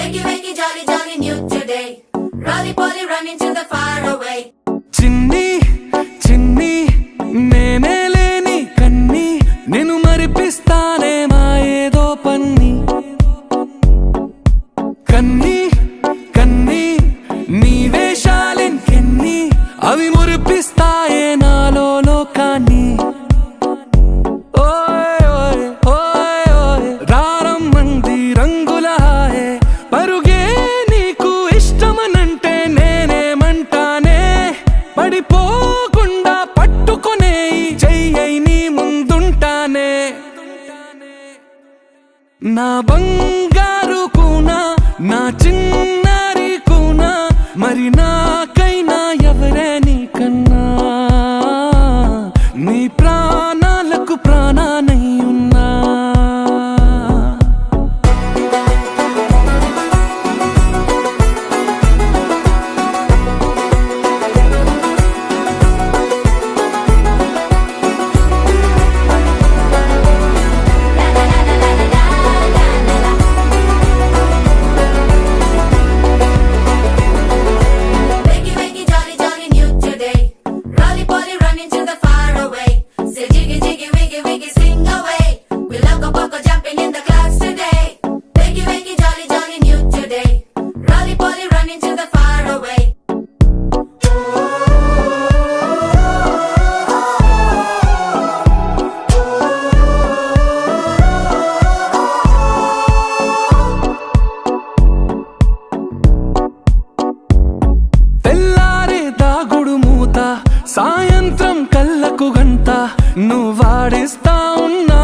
Wakey, wakey, jolly, jolly, new today. Rolly poly, running to the far away. చిన్ని చిన్ని నేనే లేని కన్ని నేను మరిపిస్తానే మా ఏదో పన్ని కన్ని కన్ని నీ వేషాలెంకెన్ని అవి మురిపిస్తాయే నాలో లోకాన్ని పడిపోకుండా పట్టుకునే చెయ్యి నీ ముందుంటానే నా బంగారు కూనా నా చిన్నారి కూనా మరి నాకైనా ఎవరే నీకన్నా నీ ప్రాణాలకు ప్రాణానై ఉన్నా సాయంత్రం కళ్ళకు గంట నువ్వాడిస్తా ఉన్నా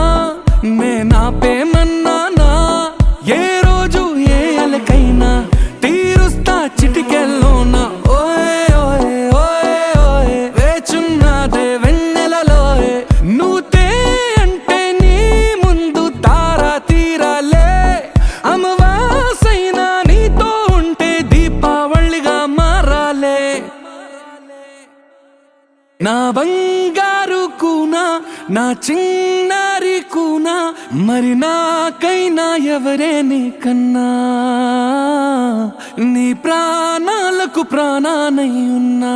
నేనాపేమన్నానా ఏ రోజు ఏ అలకైనా తీరుస్తా చిటికెల్లోనా ఓయే ఓయే ఓయే ఓయే వేచున్నదే వెన్నెలలోయే నువ్వుతే అంటే నీ ముందు తారా తీరాలే అమవాసైనా నీతో ఉంటే దీపావళిగా మారాలే నా బంగారు కూనా నా చిన్నారి కూనా మరి నాకైనా ఎవరే నీకన్నా నీ ప్రాణాలకు ప్రాణానై ఉన్నా